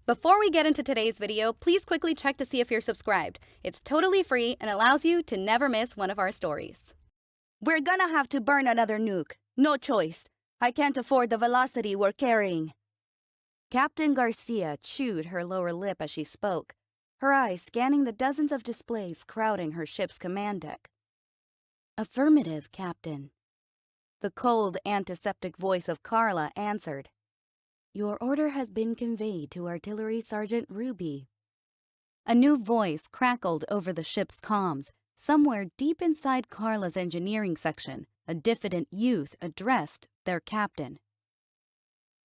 Before we get into today's video, please quickly check to see if you're subscribed. It's totally free and allows you to never miss one of our stories. We're gonna have to burn another nuke. No choice. I can't afford the velocity we're carrying. Captain Garcia chewed her lower lip as she spoke, her eyes scanning the dozens of displays crowding her ship's command deck. Affirmative, Captain. The cold, antiseptic voice of Carla answered. Your order has been conveyed to Artillery Sergeant Ruby. A new voice crackled over the ship's comms. Somewhere deep inside Carla's engineering section, a diffident youth addressed their captain.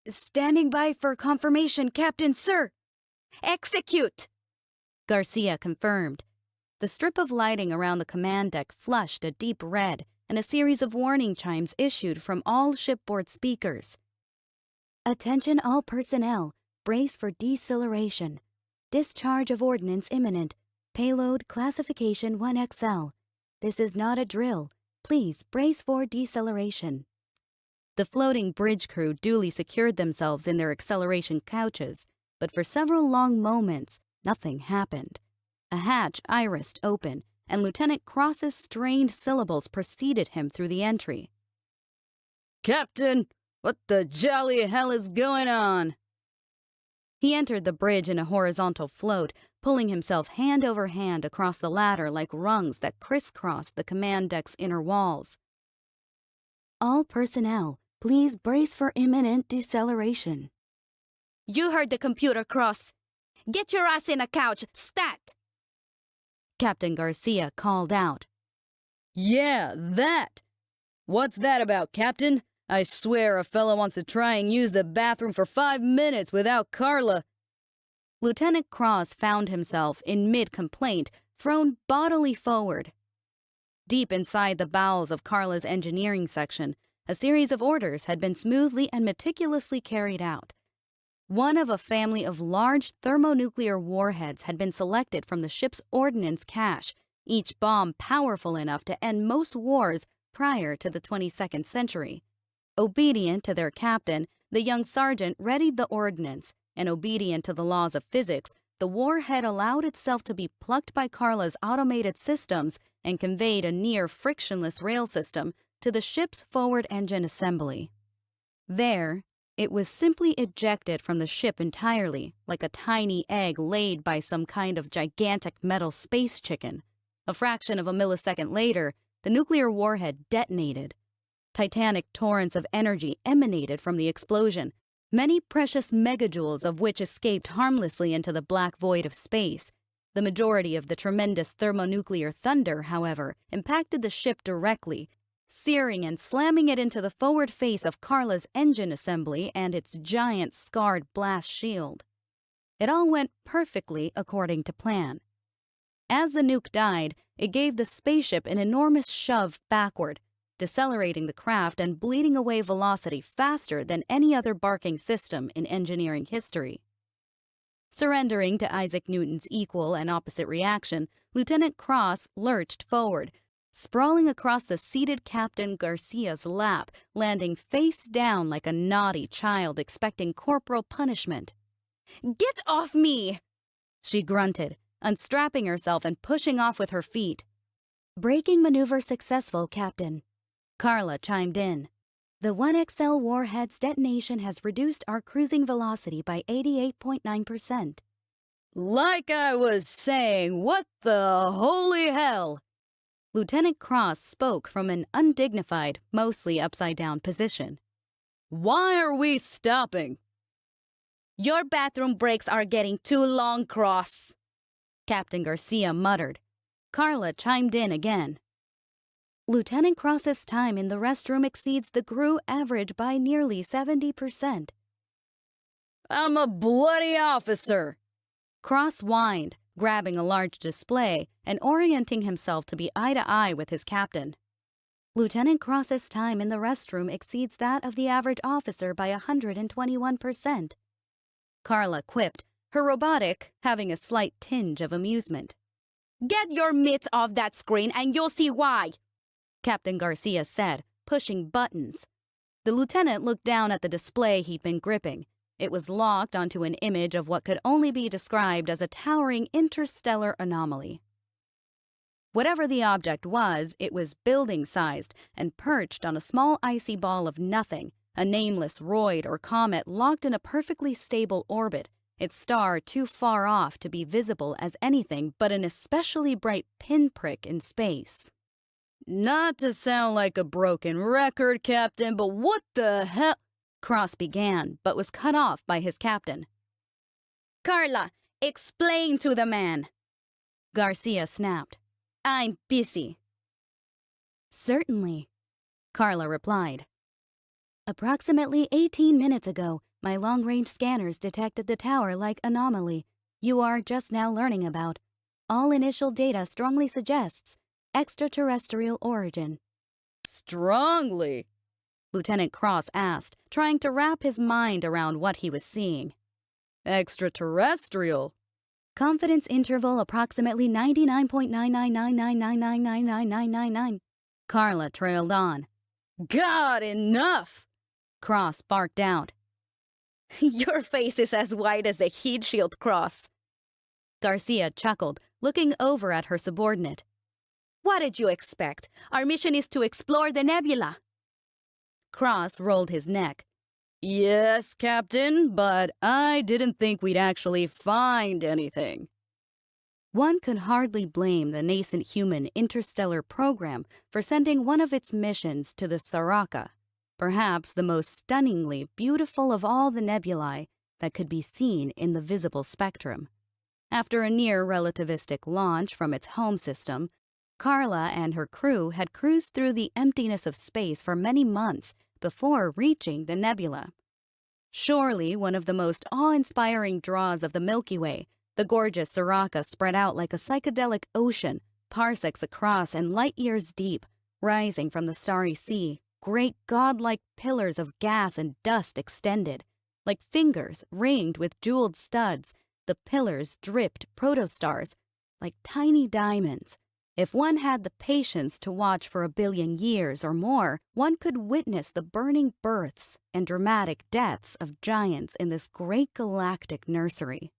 Standing by for confirmation, Captain, sir! Execute! Garcia confirmed. The strip of lighting around the command deck flushed a deep red, and a series of warning chimes issued from all shipboard speakers. Attention all personnel, brace for deceleration. Discharge of ordnance imminent. Payload classification 1XL. This is not a drill. Please brace for deceleration. The floating bridge crew duly secured themselves in their acceleration couches, but for several long moments, nothing happened. A hatch irised open, and Lieutenant Cross's strained syllables preceded him through the entry. Captain, what the jolly hell is going on? He entered the bridge in a horizontal float, pulling himself hand over hand across the ladder like rungs that crisscrossed the command deck's inner walls. All personnel, please brace for imminent deceleration. You heard the computer, Cross. Get your ass in a couch, stat! Captain Garcia called out. Yeah, that! What's that about, Captain? I swear a fella wants to try and use the bathroom for 5 minutes without Carla. Lieutenant Cross found himself in mid-complaint, thrown bodily forward. Deep inside the bowels of Carla's engineering section, a series of orders had been smoothly and meticulously carried out. One of a family of large thermonuclear warheads had been selected from the ship's ordnance cache, each bomb powerful enough to end most wars prior to the 22nd century. Obedient to their captain, the young sergeant readied the ordnance, and obedient to the laws of physics, the warhead allowed itself to be plucked by Carla's automated systems and conveyed a near-frictionless rail system to the ship's forward engine assembly. There, it was simply ejected from the ship entirely, like a tiny egg laid by some kind of gigantic metal space chicken. A fraction of a millisecond later, the nuclear warhead detonated. Titanic torrents of energy emanated from the explosion, many precious megajoules of which escaped harmlessly into the black void of space. The majority of the tremendous thermonuclear thunder, however, impacted the ship directly, searing and slamming it into the forward face of Carla's engine assembly and its giant scarred blast shield. It all went perfectly according to plan. As the nuke died, it gave the spaceship an enormous shove backward, decelerating the craft and bleeding away velocity faster than any other barking system in engineering history. Surrendering to Isaac Newton's equal and opposite reaction, Lieutenant Cross lurched forward, sprawling across the seated Captain Garcia's lap, landing face down like a naughty child expecting corporal punishment. "Get off me!" she grunted, unstrapping herself and pushing off with her feet. "Braking maneuver successful, Captain." Carla chimed in. The 1XL warhead's detonation has reduced our cruising velocity by 88.9%. Like I was saying, what the holy hell? Lieutenant Cross spoke from an undignified, mostly upside-down position. Why are we stopping? Your bathroom breaks are getting too long, Cross, Captain Garcia muttered. Carla chimed in again. Lieutenant Cross's time in the restroom exceeds the crew average by nearly 70%. I'm a bloody officer, Cross whined, grabbing a large display and orienting himself to be eye-to-eye with his captain. Lieutenant Cross's time in the restroom exceeds that of the average officer by 121%. Carla quipped, her robotic having a slight tinge of amusement. Get your mitts off that screen and you'll see why, Captain Garcia said, pushing buttons. The lieutenant looked down at the display he'd been gripping. It was locked onto an image of what could only be described as a towering interstellar anomaly. Whatever the object was, it was building-sized and perched on a small icy ball of nothing, a nameless roid or comet locked in a perfectly stable orbit, its star too far off to be visible as anything but an especially bright pinprick in space. Not to sound like a broken record, Captain, but what the hell? Cross began, but was cut off by his captain. Carla, explain to the man. Garcia snapped. I'm busy. Certainly, Carla replied. Approximately 18 minutes ago, my long-range scanners detected the tower-like anomaly you are just now learning about. All initial data strongly suggests extraterrestrial origin. Strongly? Lieutenant Cross asked, trying to wrap his mind around what he was seeing. Extraterrestrial? Confidence interval approximately 99.99999999999. Carla trailed on. God, enough! Cross barked out. Your face is as white as the heat shield, Cross. Garcia chuckled, looking over at her subordinate. What did you expect? Our mission is to explore the nebula. Cross rolled his neck. Yes, Captain, but I didn't think we'd actually find anything. One could hardly blame the nascent human interstellar program for sending one of its missions to the Saraka, perhaps the most stunningly beautiful of all the nebulae that could be seen in the visible spectrum. After a near-relativistic launch from its home system, Carla and her crew had cruised through the emptiness of space for many months before reaching the nebula. Surely one of the most awe-inspiring draws of the Milky Way, the gorgeous Saraka spread out like a psychedelic ocean, parsecs across and light-years deep, rising from the starry sea, great godlike pillars of gas and dust extended. Like fingers ringed with jeweled studs, the pillars dripped protostars, like tiny diamonds. If one had the patience to watch for 1 billion years or more, one could witness the burning births and dramatic deaths of giants in this great galactic nursery.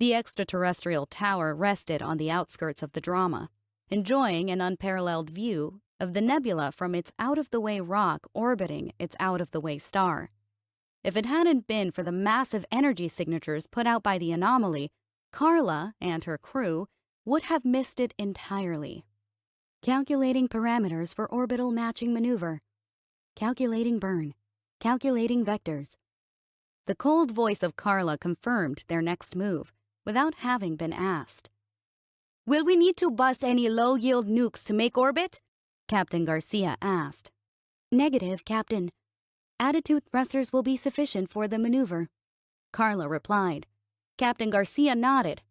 The extraterrestrial tower rested on the outskirts of the drama, enjoying an unparalleled view of the nebula from its out-of-the-way rock orbiting its out-of-the-way star. If it hadn't been for the massive energy signatures put out by the anomaly, Carla and her crew would have missed it entirely. Calculating parameters for orbital matching maneuver. Calculating burn. Calculating vectors. The cold voice of Carla confirmed their next move, without having been asked. Will we need to bust any low-yield nukes to make orbit? Captain Garcia asked. Negative, Captain. Attitude thrusters will be sufficient for the maneuver, Carla replied. Captain Garcia nodded.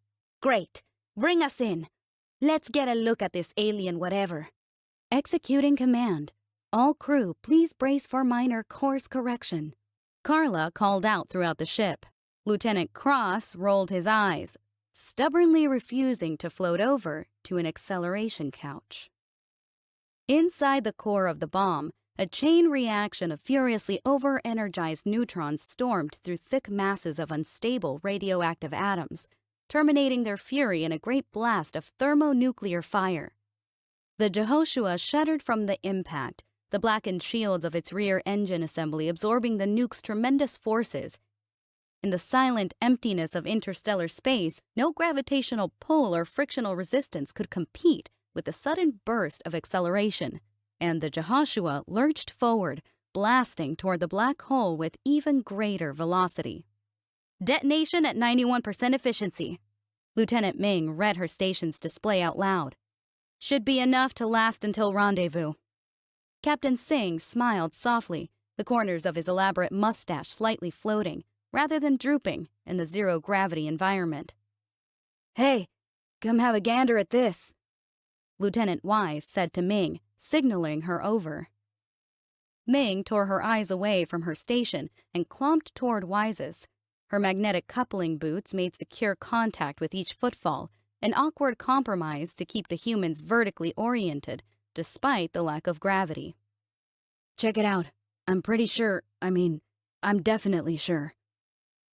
Great. Bring us in. Let's get a look at this alien whatever. Executing command. All crew, please brace for minor course correction. Carla called out throughout the ship. Lieutenant Cross rolled his eyes, stubbornly refusing to float over to an acceleration couch. Inside the core of the bomb, a chain reaction of furiously over-energized neutrons stormed through thick masses of unstable radioactive atoms, terminating their fury in a great blast of thermonuclear fire. The Jehoshua shuddered from the impact, the blackened shields of its rear engine assembly absorbing the nuke's tremendous forces. In the silent emptiness of interstellar space, no gravitational pull or frictional resistance could compete with the sudden burst of acceleration, and the Jehoshua lurched forward, blasting toward the black hole with even greater velocity. Detonation at 91% efficiency. Lieutenant Ming read her station's display out loud. Should be enough to last until rendezvous. Captain Singh smiled softly, the corners of his elaborate mustache slightly floating, rather than drooping, in the zero-gravity environment. Hey, come have a gander at this, Lieutenant Wise said to Ming, signaling her over. Ming tore her eyes away from her station and clomped toward Wise's. Her magnetic coupling boots made secure contact with each footfall, an awkward compromise to keep the humans vertically oriented, despite the lack of gravity. Check it out. I'm definitely sure.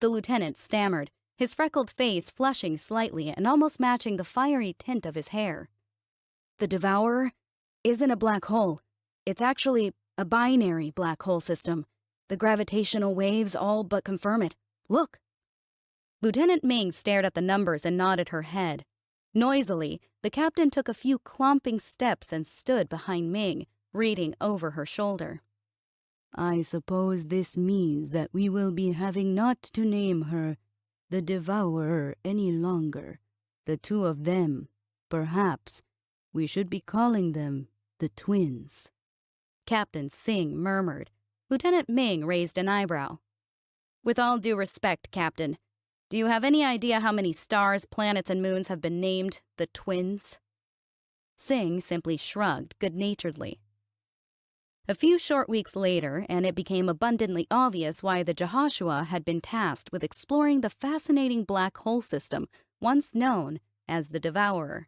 The lieutenant stammered, his freckled face flushing slightly and almost matching the fiery tint of his hair. The Devourer isn't a black hole. It's actually a binary black hole system. The gravitational waves all but confirm it. Look. Lieutenant Ming stared at the numbers and nodded her head. Noisily, the captain took a few clomping steps and stood behind Ming, reading over her shoulder. I suppose this means that we will be having not to name her the Devourer any longer. The two of them, perhaps, we should be calling them the twins. Captain Singh murmured. Lieutenant Ming raised an eyebrow. With all due respect, Captain, do you have any idea how many stars, planets, and moons have been named the twins? Singh simply shrugged good-naturedly. A few short weeks later, and it became abundantly obvious why the Jehoshua had been tasked with exploring the fascinating black hole system once known as the Devourer.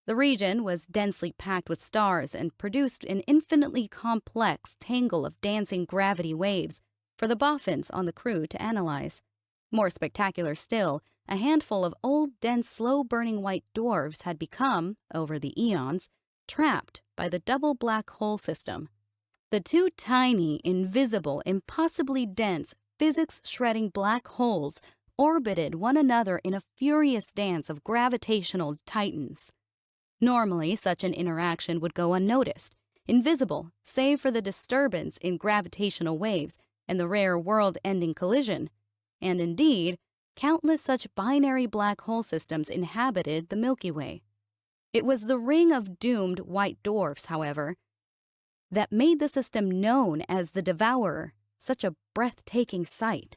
The region was densely packed with stars and produced an infinitely complex tangle of dancing gravity waves for the boffins on the crew to analyze. More spectacular still, a handful of old, dense, slow-burning white dwarfs had become, over the eons, trapped by the double black hole system. The two tiny, invisible, impossibly dense, physics-shredding black holes orbited one another in a furious dance of gravitational titans. Normally, such an interaction would go unnoticed, invisible, save for the disturbance in gravitational waves and the rare world-ending collision. And indeed, countless such binary black hole systems inhabited the Milky Way. It was the ring of doomed white dwarfs, however, that made the system known as the Devourer such a breathtaking sight.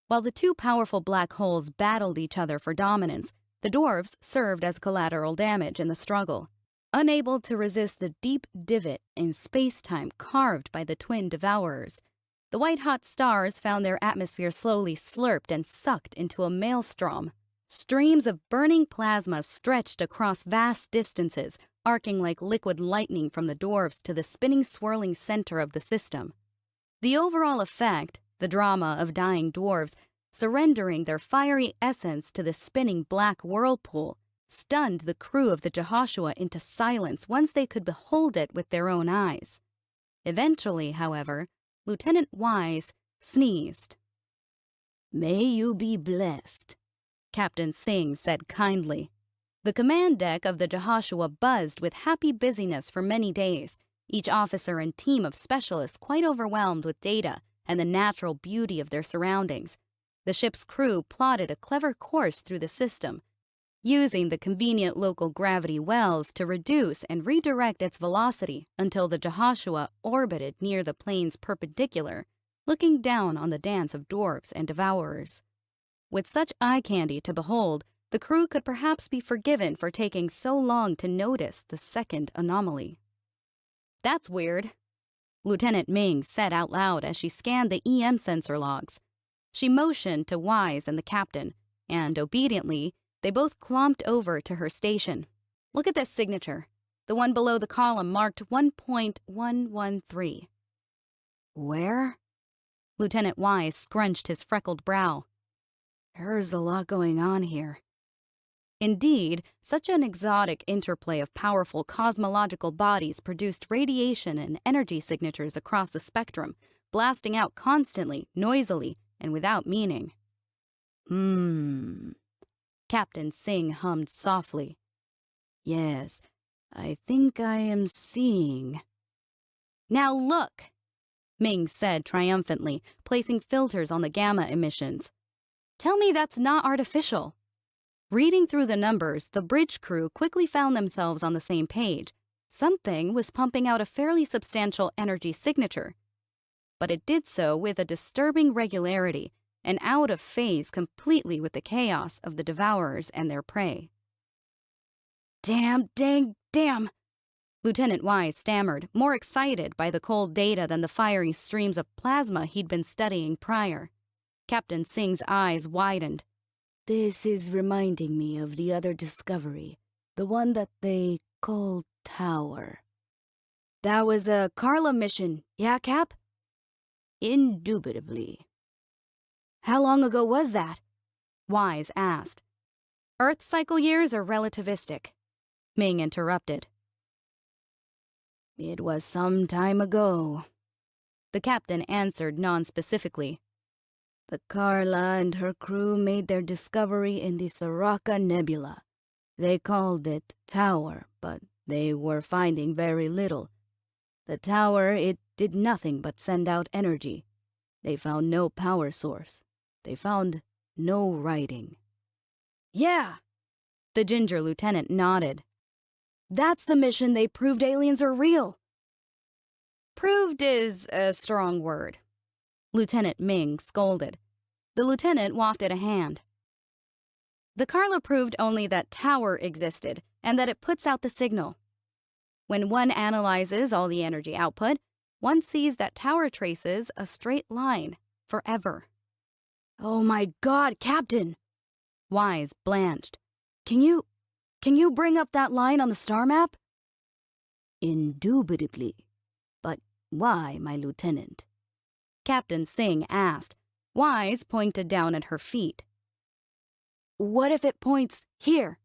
While the two powerful black holes battled each other for dominance, the dwarfs served as collateral damage in the struggle. Unable to resist the deep divot in space-time carved by the twin Devourers, the white-hot stars found their atmosphere slowly slurped and sucked into a maelstrom. Streams of burning plasma stretched across vast distances, arcing like liquid lightning from the dwarfs to the spinning, swirling center of the system. The overall effect, the drama of dying dwarfs, surrendering their fiery essence to the spinning black whirlpool, stunned the crew of the Jehoshua into silence once they could behold it with their own eyes. Eventually, however, Lieutenant Wise sneezed. "May you be blessed," Captain Singh said kindly. The command deck of the Jehoshua buzzed with happy busyness for many days, each officer and team of specialists quite overwhelmed with data and the natural beauty of their surroundings. The ship's crew plotted a clever course through the system, using the convenient local gravity wells to reduce and redirect its velocity until the Jehoshua orbited near the plane's perpendicular, looking down on the dance of dwarfs and devourers. With such eye candy to behold, the crew could perhaps be forgiven for taking so long to notice the second anomaly. "That's weird," Lieutenant Ming said out loud as she scanned the EM sensor logs. She motioned to Wise and the captain, and obediently, they both clomped over to her station. "Look at this signature, the one below the column marked 1.113. "Where?" Lieutenant Wise scrunched his freckled brow. "There's a lot going on here." Indeed, such an exotic interplay of powerful cosmological bodies produced radiation and energy signatures across the spectrum, blasting out constantly, noisily, and without meaning. Captain Singh hummed softly. "Yes, I think I am seeing." "Now look," Ming said triumphantly, placing filters on the gamma emissions. "Tell me that's not artificial." Reading through the numbers, the bridge crew quickly found themselves on the same page. Something was pumping out a fairly substantial energy signature, but it did so with a disturbing regularity and out of phase completely with the chaos of the Devourers and their prey. "Damn, dang, damn!" Lieutenant Wise stammered, more excited by the cold data than the fiery streams of plasma he'd been studying prior. Captain Singh's eyes widened. "This is reminding me of the other discovery, the one that they call Tower." "That was a Carla mission, yeah, Cap?" "Indubitably." How long ago was that? Wise asked. Earth's cycle years are relativistic, Ming interrupted. It was some time ago, the captain answered nonspecifically. The Carla and her crew made their discovery in the Sirocco Nebula. They called it Tower, but they were finding very little. The tower, it did nothing but send out energy. They found no power source. They found no writing. Yeah, the ginger lieutenant nodded. That's the mission they proved aliens are real. Proved is a strong word, Lieutenant Ming scolded. The lieutenant wafted a hand. The Carla proved only that Tower existed and that it puts out the signal. When one analyzes all the energy output, one sees that Tower traces a straight line forever. Oh my God, Captain! Wise blanched. Can you bring up that line on the star map? Indubitably. But why, my lieutenant? Captain Singh asked. Wise pointed down at her feet. What if it points here?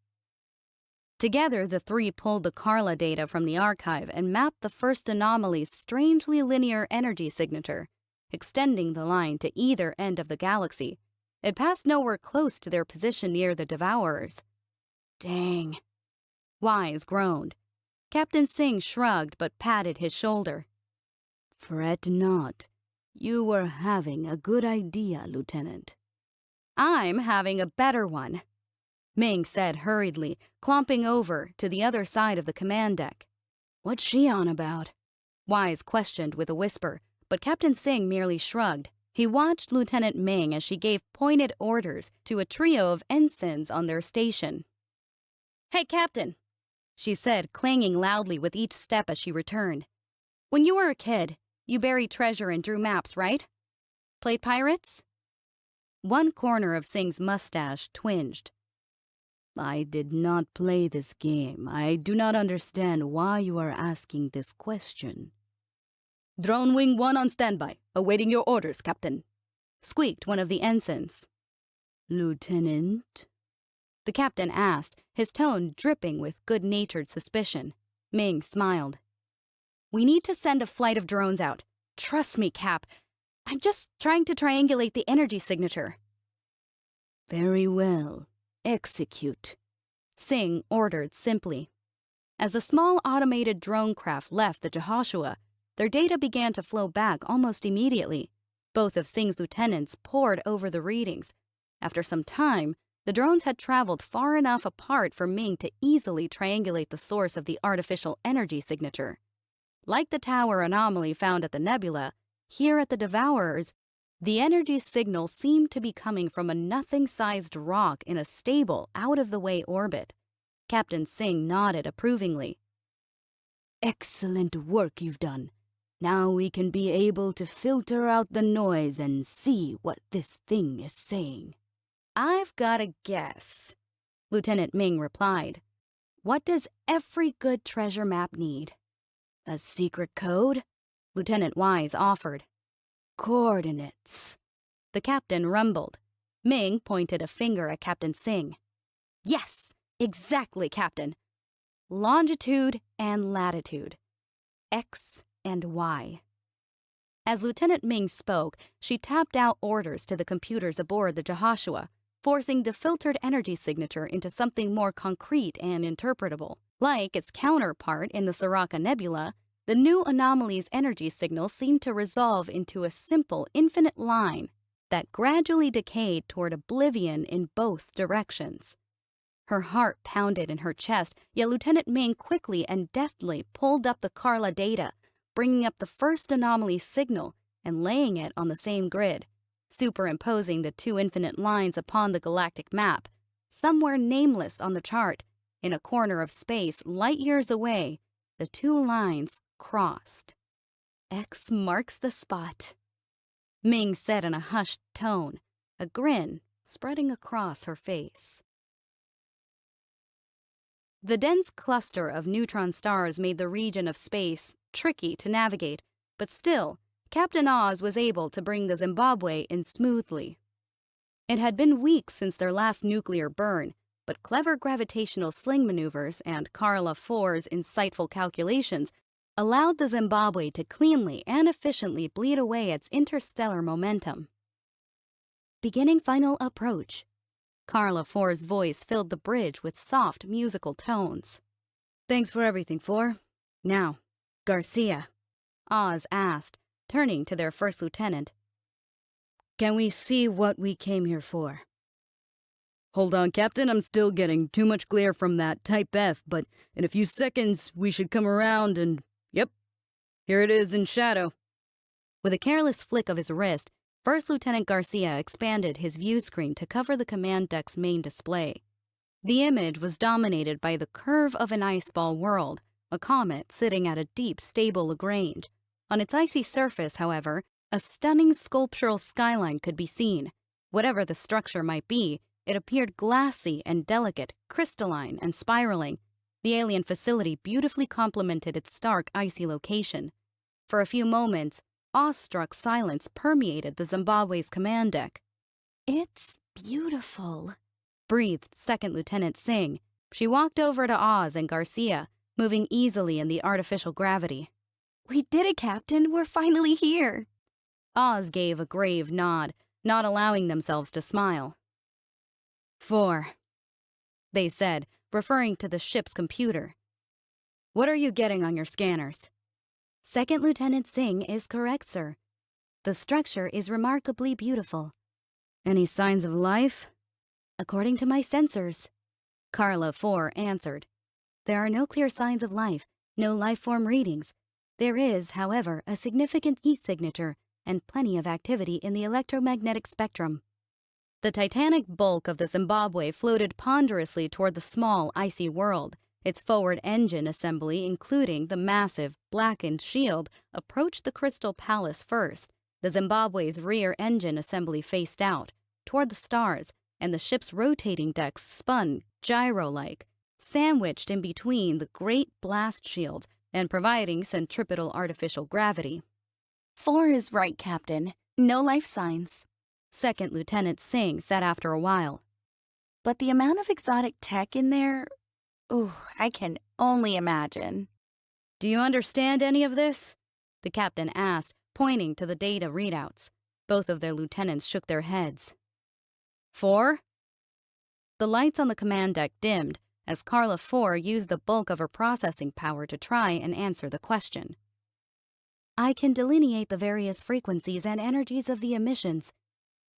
Together, the three pulled the Carla data from the archive and mapped the first anomaly's strangely linear energy signature, extending the line to either end of the galaxy. It passed nowhere close to their position near the Devourers. Dang. Wise groaned. Captain Singh shrugged but patted his shoulder. Fret not. You were having a good idea, Lieutenant. I'm having a better one, Ming said hurriedly, clomping over to the other side of the command deck. What's she on about? Wise questioned with a whisper, but Captain Singh merely shrugged. He watched Lieutenant Ming as she gave pointed orders to a trio of ensigns on their station. Hey, Captain, she said, clanging loudly with each step as she returned. When you were a kid, you buried treasure and drew maps, right? Played pirates? One corner of Singh's mustache twinged. I did not play this game. I do not understand why you are asking this question. Drone Wing 1 on standby, awaiting your orders, Captain, squeaked one of the ensigns. Lieutenant? The captain asked, his tone dripping with good-natured suspicion. Ming smiled. We need to send a flight of drones out. Trust me, Cap. I'm just trying to triangulate the energy signature. Very well. Execute, Singh ordered simply. As the small automated drone craft left the Jehoshua, their data began to flow back almost immediately. Both of Singh's lieutenants pored over the readings. After some time, the drones had traveled far enough apart for Ming to easily triangulate the source of the artificial energy signature. Like the Tower anomaly found at the nebula, here at the Devourers, the energy signal seemed to be coming from a nothing-sized rock in a stable, out-of-the-way orbit. Captain Singh nodded approvingly. Excellent work you've done. Now we can be able to filter out the noise and see what this thing is saying. I've got a guess, Lieutenant Ming replied. What does every good treasure map need? A secret code? Lieutenant Wise offered. Coordinates, the captain rumbled. Ming pointed a finger at Captain Singh. Yes, exactly, Captain. Longitude and latitude. X and Y. As Lieutenant Ming spoke, she tapped out orders to the computers aboard the Jehoshua, forcing the filtered energy signature into something more concrete and interpretable. Like its counterpart in the Sirocco Nebula, the new anomaly's energy signal seemed to resolve into a simple, infinite line that gradually decayed toward oblivion in both directions. Her heart pounded in her chest, yet Lieutenant Ming quickly and deftly pulled up the Carla data, bringing up the first anomaly signal and laying it on the same grid, superimposing the two infinite lines upon the galactic map. Somewhere nameless on the chart, in a corner of space light years away, the two lines crossed. X marks the spot, Ming said in a hushed tone, a grin spreading across her face. The dense cluster of neutron stars made the region of space tricky to navigate, but still, Captain Oz was able to bring the Zimbabwe in smoothly. It had been weeks since their last nuclear burn, but clever gravitational sling maneuvers and Carla IV's insightful calculations allowed the Zimbabwe to cleanly and efficiently bleed away its interstellar momentum. Beginning final approach. Carla IV's voice filled the bridge with soft musical tones. Thanks for everything, 4. Now, Garcia, Oz asked, turning to their first lieutenant. Can we see what we came here for? Hold on, Captain, I'm still getting too much glare from that Type F, but in a few seconds we should come around and, yep, here it is in shadow. With a careless flick of his wrist, First Lieutenant Garcia expanded his view screen to cover the command deck's main display. The image was dominated by the curve of an ice ball world, a comet sitting at a deep, stable Lagrange. On its icy surface, however, a stunning sculptural skyline could be seen. Whatever the structure might be, it appeared glassy and delicate, crystalline and spiraling. The alien facility beautifully complemented its stark, icy location. For a few moments, awestruck silence permeated the Zimbabwe's command deck. It's beautiful, breathed Second Lieutenant Singh. She walked over to Oz and Garcia, moving easily in the artificial gravity. We did it, Captain. We're finally here. Oz gave a grave nod, not allowing themselves to smile. 4, they said, referring to the ship's computer. What are you getting on your scanners? Second Lieutenant Singh is correct, sir. The structure is remarkably beautiful. Any signs of life? According to my sensors, Carla IV answered. There are no clear signs of life, no life form readings. There is, however, a significant heat signature and plenty of activity in the electromagnetic spectrum. The titanic bulk of the Zimbabwe floated ponderously toward the small, icy world. Its forward engine assembly, including the massive, blackened shield, approached the Crystal Palace first. The Zimbabwe's rear engine assembly faced out, toward the stars, and the ship's rotating decks spun gyro-like, sandwiched in between the great blast shields and providing centripetal artificial gravity. 4 is right, Captain. No life signs. Second Lieutenant Singh said after a while. But the amount of exotic tech in there, I can only imagine. Do you understand any of this? The captain asked, pointing to the data readouts. Both of their lieutenants shook their heads. 4? The lights on the command deck dimmed as Carla IV used the bulk of her processing power to try and answer the question. I can delineate the various frequencies and energies of the emissions,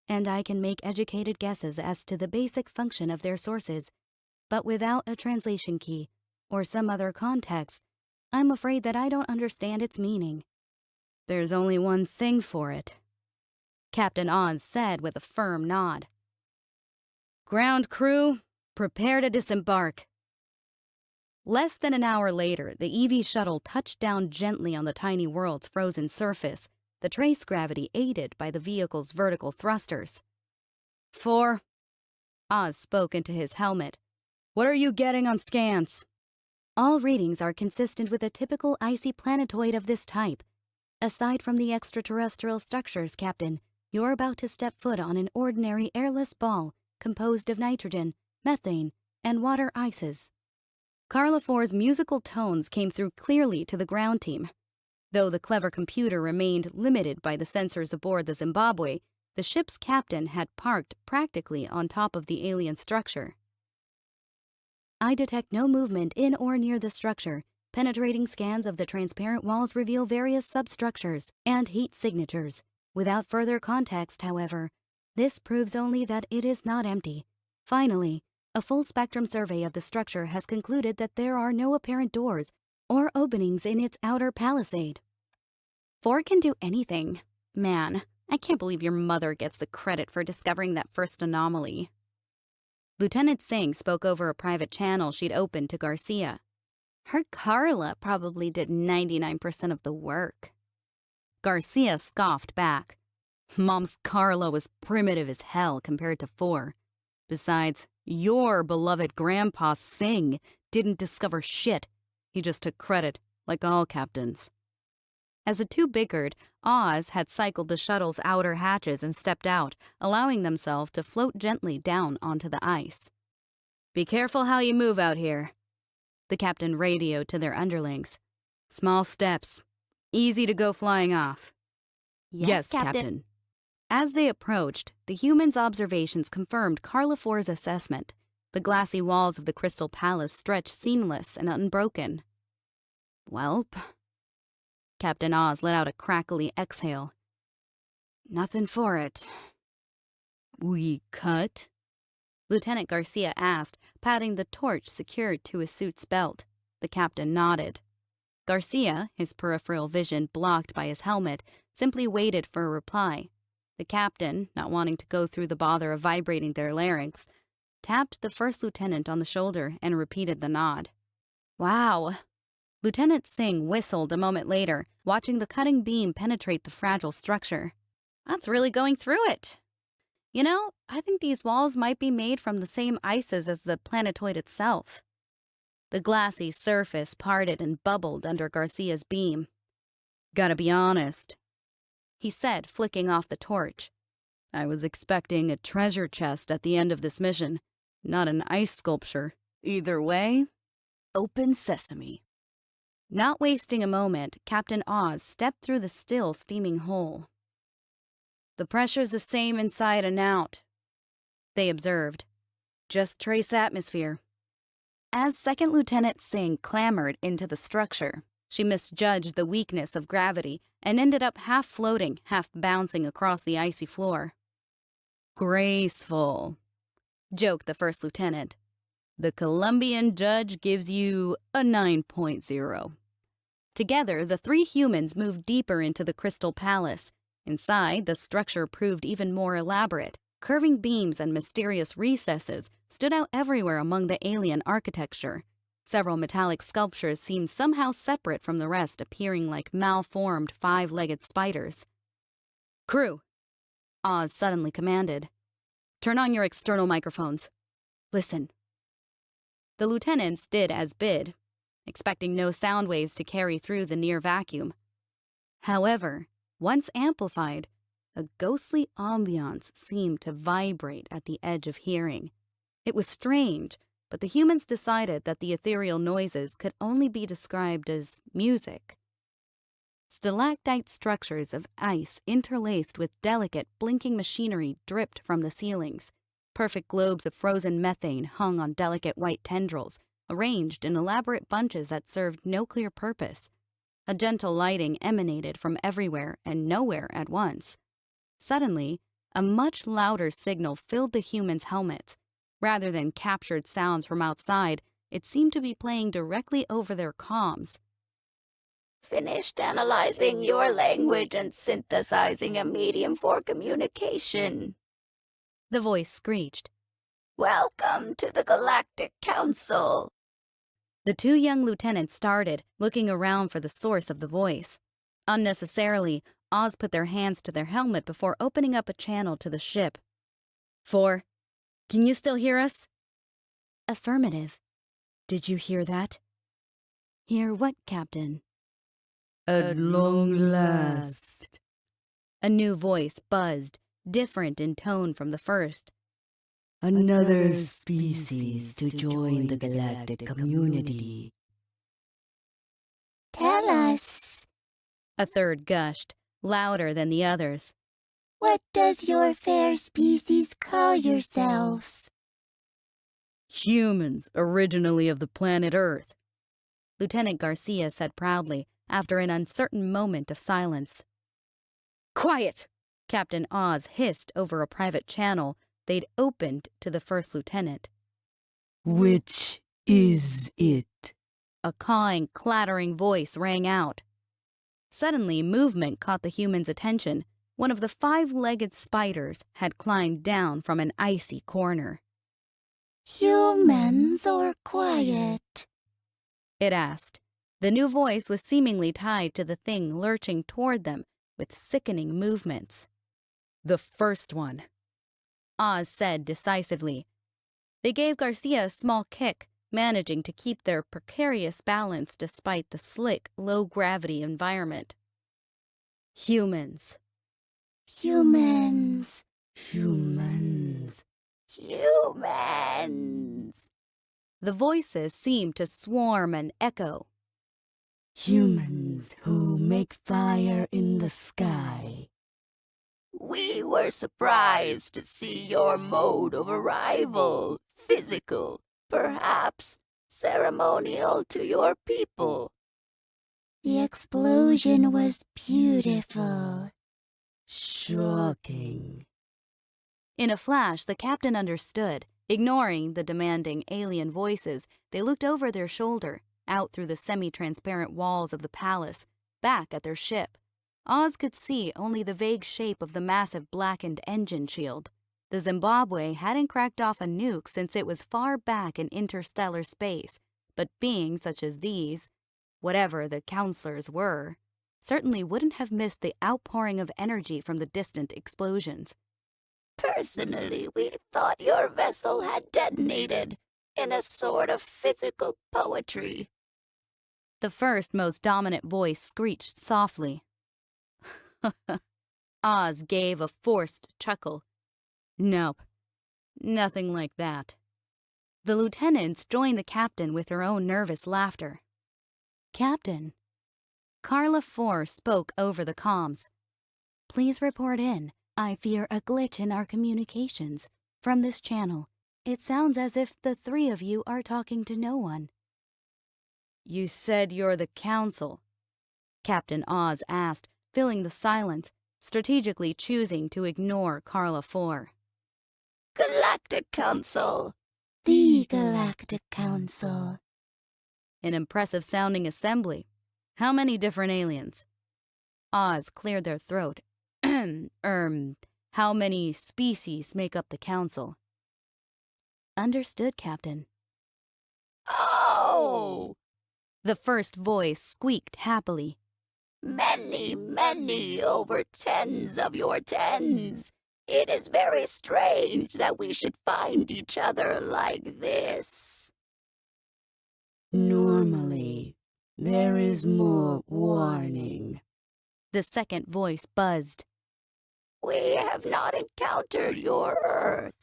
and I can make educated guesses as to the basic function of their sources, but without a translation key or some other context, I'm afraid that I don't understand its meaning. There's only one thing for it, Captain Oz said with a firm nod. Ground crew, prepare to disembark. Less than an hour later, the EV shuttle touched down gently on the tiny world's frozen surface, the trace gravity aided by the vehicle's vertical thrusters. 4, Oz spoke into his helmet. What are you getting on scans? All readings are consistent with a typical icy planetoid of this type. Aside from the extraterrestrial structures, Captain, you're about to step foot on an ordinary airless ball composed of nitrogen, methane, and water ices. Carla IV's musical tones came through clearly to the ground team. Though the clever computer remained limited by the sensors aboard the Zimbabwe, the ship's captain had parked practically on top of the alien structure. I detect no movement in or near the structure. Penetrating scans of the transparent walls reveal various substructures and heat signatures. Without further context, however, this proves only that it is not empty. Finally, a full spectrum survey of the structure has concluded that there are no apparent doors or openings in its outer palisade. 4 can do anything. Man, I can't believe your mother gets the credit for discovering that first anomaly. Lieutenant Singh spoke over a private channel she'd opened to Garcia. Her Carla probably did 99% of the work. Garcia scoffed back. Mom's Carla was primitive as hell compared to 4. Besides, your beloved Grandpa Singh didn't discover shit. He just took credit, like all captains. As the two bickered, Oz had cycled the shuttle's outer hatches and stepped out, allowing themselves to float gently down onto the ice. Be careful how you move out here, the captain radioed to their underlings. Small steps. Easy to go flying off. Yes, Captain. As they approached, the humans' observations confirmed Carla Four's assessment. The glassy walls of the Crystal Palace stretched seamless and unbroken. Welp. Captain Oz let out a crackly exhale. Nothing for it. We cut? Lieutenant Garcia asked, patting the torch secured to his suit's belt. The captain nodded. Garcia, his peripheral vision blocked by his helmet, simply waited for a reply. The captain, not wanting to go through the bother of vibrating their larynx, tapped the first lieutenant on the shoulder and repeated the nod. Wow. Lieutenant Singh whistled a moment later, watching the cutting beam penetrate the fragile structure. That's really going through it. You know, I think these walls might be made from the same ices as the planetoid itself. The glassy surface parted and bubbled under Garcia's beam. Gotta be honest, he said, flicking off the torch. I was expecting a treasure chest at the end of this mission, not an ice sculpture. Either way, open sesame. Not wasting a moment, Captain Oz stepped through the still steaming hole. The pressure's the same inside and out, they observed. Just trace atmosphere. As Second Lieutenant Singh clambered into the structure, she misjudged the weakness of gravity and ended up half floating, half bouncing across the icy floor. Graceful, joked the first lieutenant. The Colombian judge gives you a 9.0. Together, the three humans moved deeper into the Crystal Palace. Inside, the structure proved even more elaborate. Curving beams and mysterious recesses stood out everywhere among the alien architecture. Several metallic sculptures seemed somehow separate from the rest, appearing like malformed five-legged spiders. "Crew," Oz suddenly commanded. "Turn on your external microphones. Listen." The lieutenants did as bid, expecting no sound waves to carry through the near vacuum. However, once amplified, a ghostly ambiance seemed to vibrate at the edge of hearing. It was strange, but the humans decided that the ethereal noises could only be described as music. Stalactite structures of ice interlaced with delicate, blinking machinery dripped from the ceilings. Perfect globes of frozen methane hung on delicate white tendrils, arranged in elaborate bunches that served no clear purpose. A gentle lighting emanated from everywhere and nowhere at once. Suddenly, a much louder signal filled the humans' helmets. Rather than captured sounds from outside, it seemed to be playing directly over their comms. Finished analyzing your language and synthesizing a medium for communication, the voice screeched. Welcome to the Galactic Council. The two young lieutenants started, looking around for the source of the voice. Unnecessarily, Oz put their hands to their helmet before opening up a channel to the ship. 4, can you still hear us? Affirmative. Did you hear that? Hear what, Captain? At long last. A new voice buzzed, different in tone from the first. Another species to join the galactic community. Tell us, a third gushed, louder than the others. What does your fair species call yourselves? Humans, originally of the planet Earth, Lieutenant Garcia said proudly, after an uncertain moment of silence. Quiet! Captain Oz hissed over a private channel they'd opened to the first lieutenant. Which is it? A cawing, clattering voice rang out. Suddenly, movement caught the human's attention. One of the five-legged spiders had climbed down from an icy corner. Humans or quiet? It asked. The new voice was seemingly tied to the thing lurching toward them with sickening movements. The first one, Oz said decisively. They gave Garcia a small kick, managing to keep their precarious balance despite the slick, low-gravity environment. Humans. Humans. Humans. Humans. The voices seemed to swarm and echo. Humans who make fire in the sky. We were surprised to see your mode of arrival, physical, perhaps ceremonial to your people. The explosion was beautiful. Shocking. In a flash, the captain understood. Ignoring the demanding alien voices, they looked over their shoulder, out through the semi-transparent walls of the palace, back at their ship. Oz could see only the vague shape of the massive blackened engine shield. The Zimbabwe hadn't cracked off a nuke since it was far back in interstellar space, but beings such as these, whatever the counselors were, certainly wouldn't have missed the outpouring of energy from the distant explosions. Personally, we thought your vessel had detonated in a sort of physical poetry. The first, most dominant voice screeched softly. Oz gave a forced chuckle. Nope. Nothing like that. The lieutenants joined the captain with their own nervous laughter. Captain. Carla 4 spoke over the comms. Please report in. I fear a glitch in our communications. From this channel, it sounds as if the three of you are talking to no one. You said you're the council, Captain Oz asked, filling the silence, strategically choosing to ignore Carla 4. Galactic Council. The Galactic Council. An impressive-sounding assembly. How many different aliens? Oz cleared their throat. How many species make up the council? Understood, Captain. Oh! The first voice squeaked happily. Many, over tens of your tens. It is very strange that we should find each other like this. Normally, there is more warning. The second voice buzzed. We have not encountered your Earth.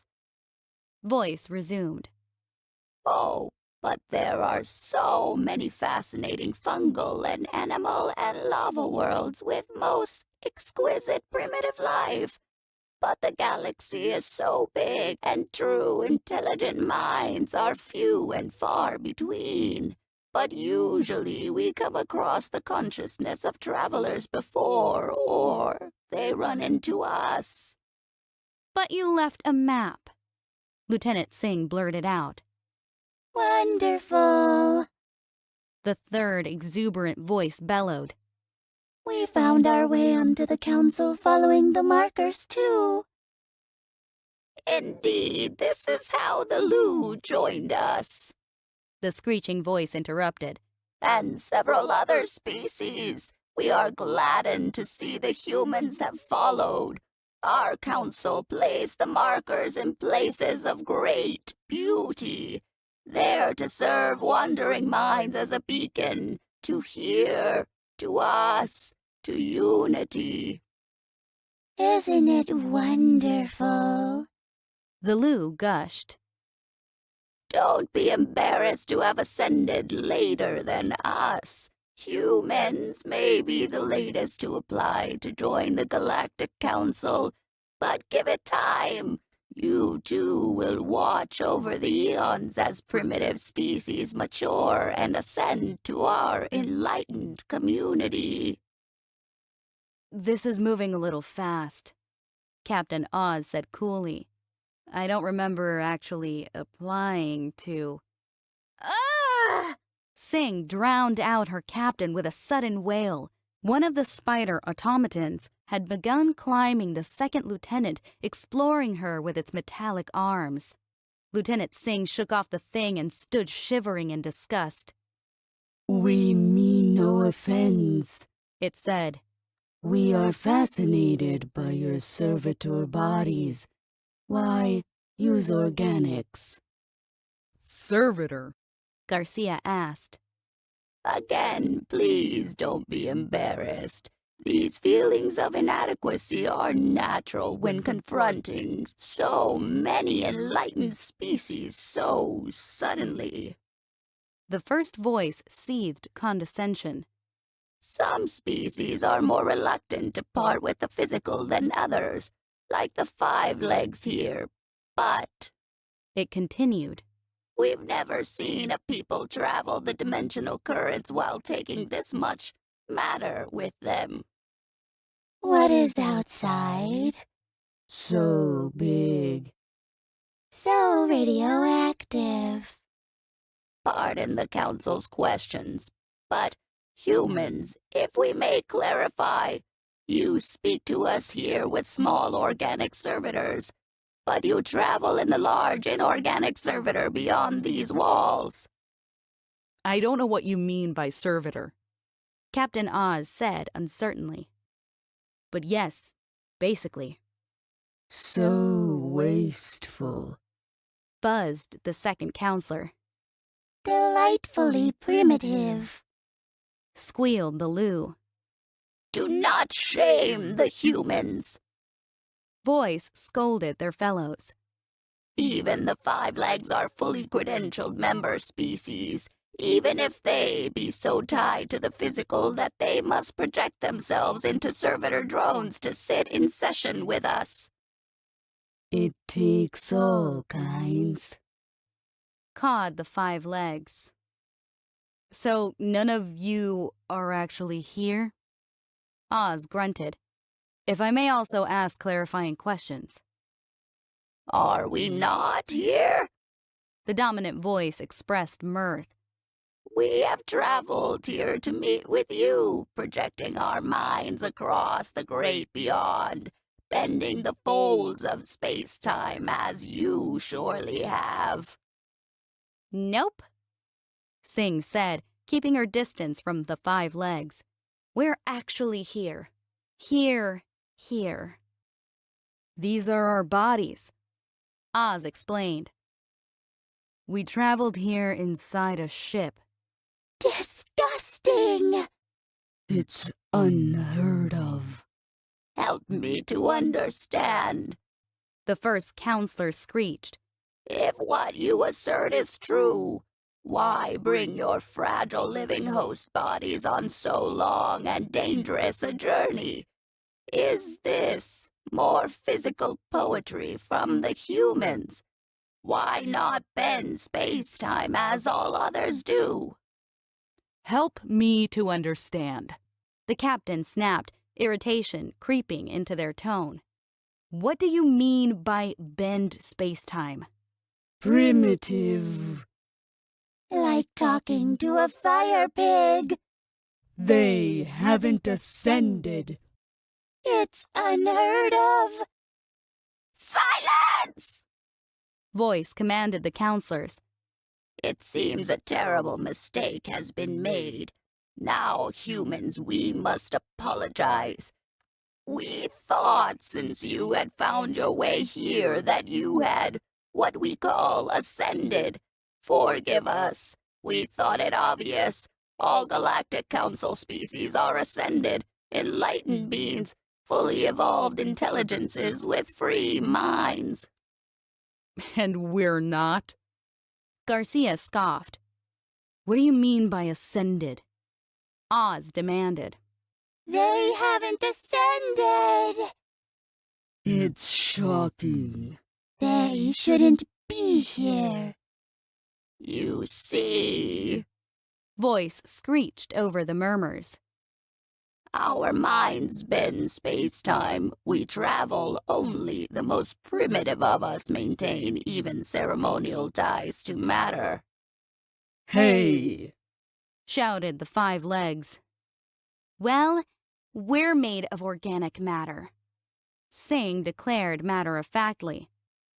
Voice resumed. Oh, but there are so many fascinating fungal and animal and lava worlds with most exquisite primitive life. But the galaxy is so big, and true intelligent minds are few and far between. But usually we come across the consciousness of travelers before, or they run into us. But you left a map, Lieutenant Singh blurted out. Wonderful. The third exuberant voice bellowed. We found our way onto the council following the markers, too. Indeed, this is how the Lu joined us. The screeching voice interrupted. And several other species. We are gladdened to see the humans have followed. Our council placed the markers in places of great beauty, there to serve wandering minds as a beacon, to here, to us, to unity. Isn't it wonderful? The Lu gushed. Don't be embarrassed to have ascended later than us. Humans may be the latest to apply to join the Galactic Council, but give it time. You too will watch over the eons as primitive species mature and ascend to our enlightened community. This is moving a little fast, Captain Oz said coolly. I don't remember actually applying to... Ah! Singh drowned out her captain with a sudden wail. One of the spider automatons had begun climbing the second lieutenant, exploring her with its metallic arms. Lieutenant Singh shook off the thing and stood shivering in disgust. We mean no offense, it said. We are fascinated by your servitor bodies. Why use organics? Servitor, Garcia asked. Again, please don't be embarrassed. These feelings of inadequacy are natural when confronting so many enlightened species so suddenly. The first voice seethed condescension. Some species are more reluctant to part with the physical than others, like the 5 legs here. But It continued. we've never seen a people travel the dimensional currents while taking this much matter with them. What is outside? So big. So radioactive. Pardon the Council's questions, but humans, if we may clarify, you speak to us here with small organic servitors, but you travel in the large inorganic servitor beyond these walls. I don't know what you mean by servitor. Captain Oz said uncertainly. But yes, basically, So wasteful. buzzed the second counselor. Delightfully primitive. Squealed the Lou. Do not shame the humans. Voice scolded their fellows. Even the 5 legs are fully credentialed member species, even if they be so tied to the physical that they must project themselves into servitor drones to sit in session with us. It takes all kinds. Cawed the 5 legs. So none of you are actually here? Oz grunted. If I may also ask clarifying questions. Are we not here? The dominant voice expressed mirth. We have traveled here to meet with you, projecting our minds across the great beyond, bending the folds of space-time as you surely have. Nope, Sing said, keeping her distance from the 5 legs. We're actually here. Here. These are our bodies. Oz explained. We traveled here inside a ship. Disgusting! It's unheard of. Help me to understand. The first counselor screeched. If what you assert is true, why bring your fragile living host bodies on so long and dangerous a journey? Is this more physical poetry from the humans? Why not bend space-time as all others do? Help me to understand. The captain snapped, irritation creeping into their tone. What do you mean by bend space-time? Primitive. Like talking to a fire pig. They haven't ascended. It's unheard of. Silence! Voice commanded the counselors. It seems a terrible mistake has been made. Now, humans, we must apologize. We thought since you had found your way here that you had what we call ascended. Forgive us. We thought it obvious. All Galactic Council species are ascended, enlightened beings, fully evolved intelligences with free minds. And we're not? Garcia scoffed. What do you mean by ascended? Oz demanded. They haven't ascended. It's shocking. They shouldn't be here. You see, Voice screeched over the murmurs. our minds bend space-time. We travel only the most primitive of us maintain even ceremonial ties to matter. Hey! Shouted the 5 legs. Well, we're made of organic matter. Sing declared matter-of-factly.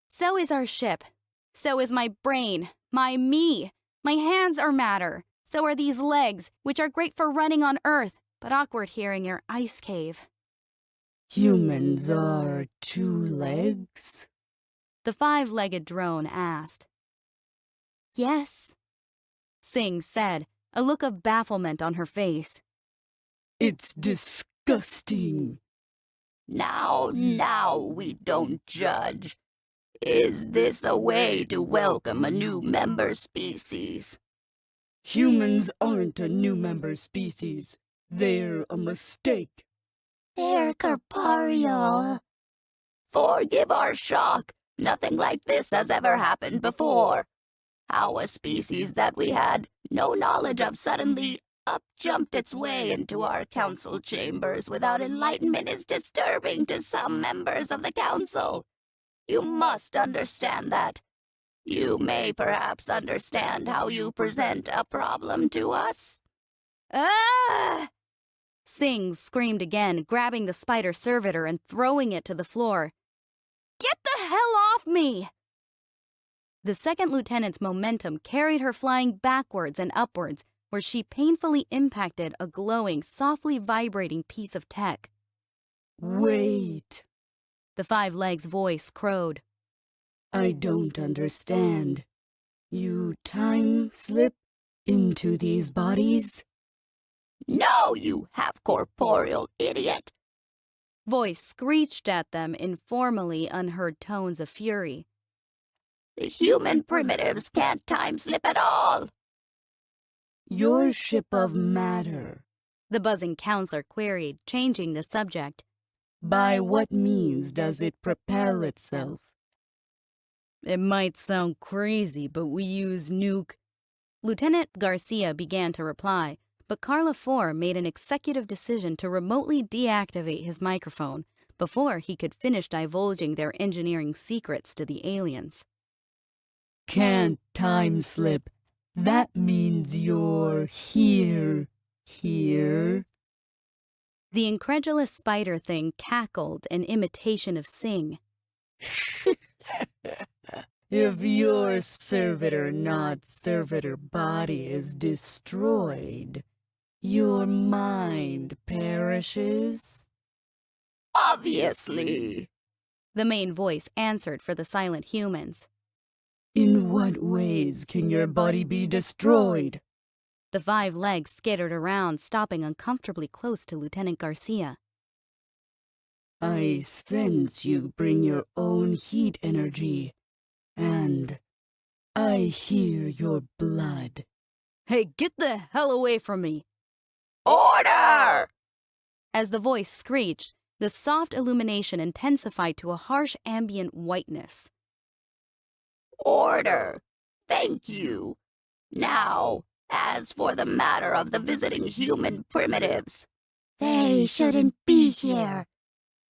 So is our ship. So is my brain, my me. My hands are matter. So are these legs, which are great for running on Earth, but awkward here in your ice cave. Humans are 2 legs? The 5-legged drone asked. Yes, Sing said, a look of bafflement on her face. It's disgusting. disgusting. Now we don't judge. Is this a way to welcome a new member species? Humans aren't a new member species. They're a mistake. They're corporeal. Forgive our shock. Nothing like this has ever happened before. How a species that we had no knowledge of suddenly up-jumped its way into our council chambers without enlightenment is disturbing to some members of the council. You must understand that. You may perhaps understand how you present a problem to us. Ah! Singh screamed again, grabbing the spider servitor and throwing it to the floor. Get the hell off me! The second lieutenant's momentum carried her flying backwards and upwards, where she painfully impacted a glowing, softly vibrating piece of tech. Wait. The five legs' voice crowed. I don't understand. You time slip into these bodies? No, you half-corporeal idiot. Voice screeched at them in formally unheard tones of fury. The human primitives can't time slip at all. Your ship of matter. The buzzing counselor queried, changing the subject. By what means does it propel itself? It might sound crazy, but we use nuke. Lieutenant Garcia began to reply, but Carla IV made an executive decision to remotely deactivate his microphone before he could finish divulging their engineering secrets to the aliens. Can't time slip. That means you're here. The incredulous spider thing cackled in imitation of Singh. If your servitor, not servitor body is destroyed, your mind perishes? Obviously. The main voice answered for the silent humans. In what ways can your body be destroyed? The five legs skittered around, stopping uncomfortably close to Lieutenant Garcia. I sense you bring your own heat energy, and I hear your blood. Hey, get the hell away from me! Order! As the voice screeched, the soft illumination intensified to a harsh ambient whiteness. Order. Thank you. Now, as for the matter of the visiting human primitives, they shouldn't be here.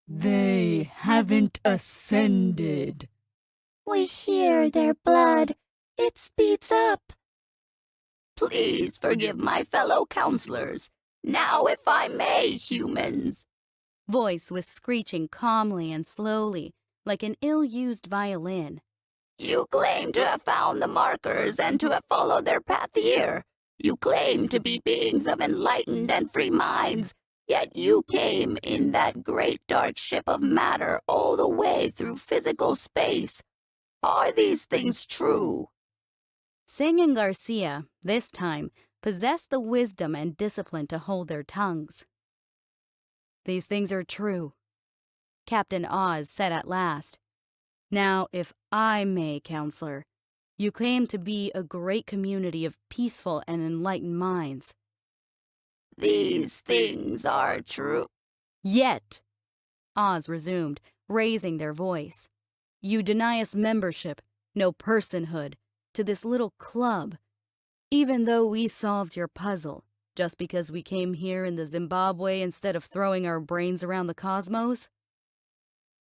They haven't ascended. We hear their blood. It speeds up. Please forgive my fellow counselors. Now, if I may, humans. Voice was screeching calmly and slowly, like an ill-used violin. You claim to have found the markers and to have followed their path here. You claim to be beings of enlightened and free minds, yet you came in that great dark ship of matter all the way through physical space. Are these things true? Singh and Garcia, this time, possessed the wisdom and discipline to hold their tongues. These things are true, Captain Oz said at last. Now, if I may, Counselor, you claim to be a great community of peaceful and enlightened minds. These things are true. Yet, Oz resumed, raising their voice, you deny us membership, no personhood, to this little club, even though we solved your puzzle, just because we came here in the Zimbabwe instead of throwing our brains around the cosmos?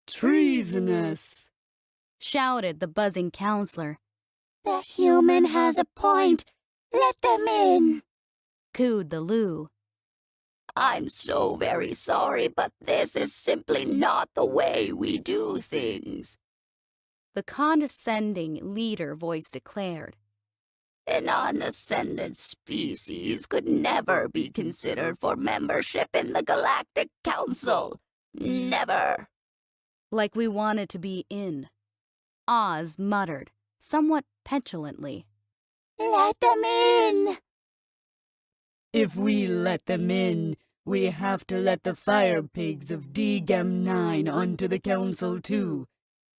Treasonous! Shouted the buzzing counselor. The human has a point. Let them in. Cooed the Lou. I'm so very sorry, but this is simply not the way we do things. The condescending leader voice declared. An unascended species could never be considered for membership in the Galactic Council. Never. Like we wanted to be in. Oz muttered, somewhat petulantly. Let them in! If we let them in, We have to let the fire pigs of DGAM-9 onto the council too.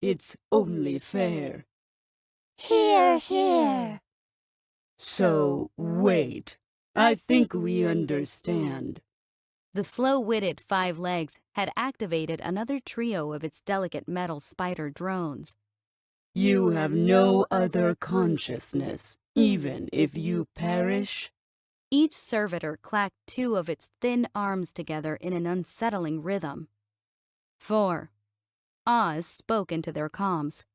It's only fair. Hear, hear. So, wait. I think we understand. The slow-witted Five Legs had activated another trio of its delicate metal spider drones. You have no other consciousness, even if you perish? Each servitor clacked two of its thin arms together in an unsettling rhythm. 4. Oz spoke into their comms.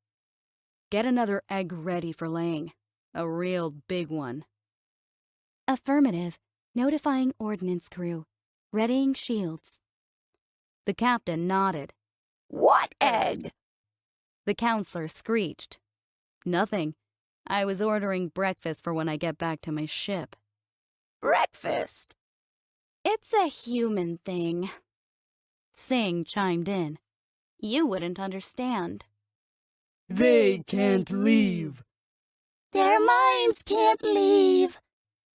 Get another egg ready for laying. A real big one. Affirmative. Notifying ordnance crew. Readying shields. The captain nodded. What egg? The counselor screeched. Nothing. I was ordering breakfast for when I get back to my ship. Breakfast. It's a human thing. Singh chimed in. You wouldn't understand. They can't leave. Their minds can't leave.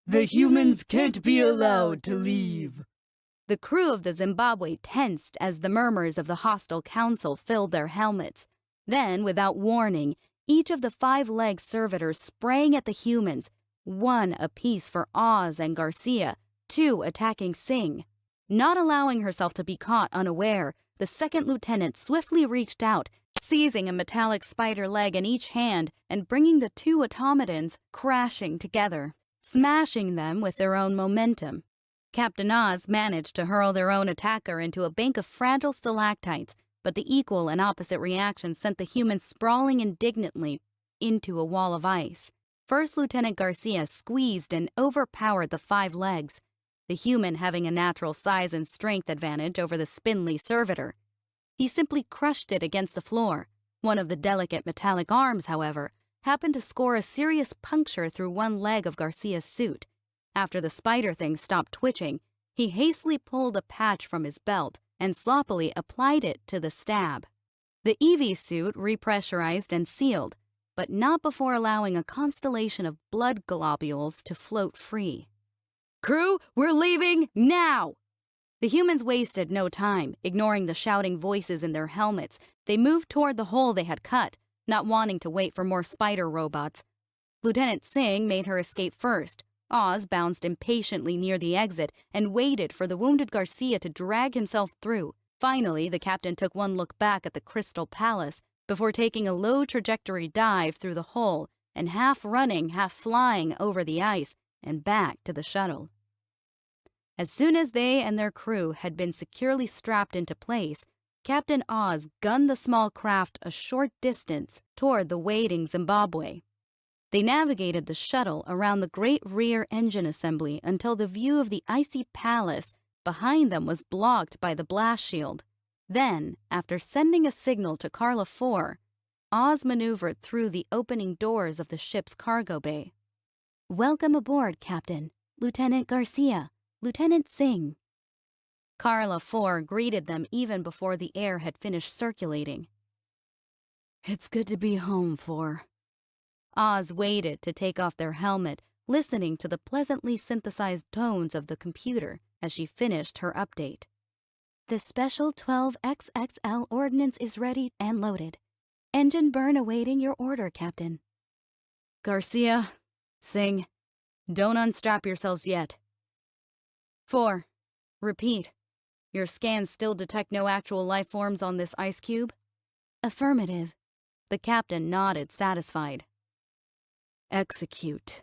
The humans can't be allowed to leave. The crew of the Zimbabwe tensed as the murmurs of the hostile council filled their helmets. Then, without warning, each of the five-legged servitors sprang at the humans, one apiece for Oz and Garcia, two attacking Singh. Not allowing herself to be caught unaware, the second lieutenant swiftly reached out, seizing a metallic spider leg in each hand and bringing the two automatons crashing together, smashing them with their own momentum. Captain Oz managed to hurl their own attacker into a bank of fragile stalactites, but the equal and opposite reaction sent the humans sprawling indignantly into a wall of ice. First Lieutenant Garcia squeezed and overpowered the five legs, the human having a natural size and strength advantage over the spindly servitor. He simply crushed it against the floor. One of the delicate metallic arms, however, happened to score a serious puncture through one leg of Garcia's suit. After the spider thing stopped twitching, he hastily pulled a patch from his belt and sloppily applied it to the stab. The EV suit repressurized and sealed, but not before allowing a constellation of blood globules to float free. Crew, we're leaving now! The humans wasted no time. Ignoring the shouting voices in their helmets, they moved toward the hole they had cut, not wanting to wait for more spider robots. Lieutenant Singh made her escape first. Oz bounced impatiently near the exit and waited for the wounded Garcia to drag himself through. Finally, the captain took one look back at the Crystal Palace before taking a low trajectory dive through the hole and half running, half flying over the ice and back to the shuttle. As soon as they and their crew had been securely strapped into place, Captain Oz gunned the small craft a short distance toward the waiting Zimbabwe. They navigated the shuttle around the great rear engine assembly until the view of the icy palace behind them was blocked by the blast shield. Then, after sending a signal to Carla 4, Oz maneuvered through the opening doors of the ship's cargo bay. Welcome aboard, Captain. Lieutenant Garcia. Lieutenant Singh. Carla 4 greeted them even before the air had finished circulating. It's good to be home, 4. Oz waited to take off their helmet, listening to the pleasantly synthesized tones of the computer as she finished her update. The Special 12XXL ordnance is ready and loaded. Engine burn awaiting your order, Captain. Garcia, Singh, don't unstrap yourselves yet. 4. Repeat. Your scans still detect no actual life forms on this ice cube? Affirmative. The captain nodded, satisfied. Execute.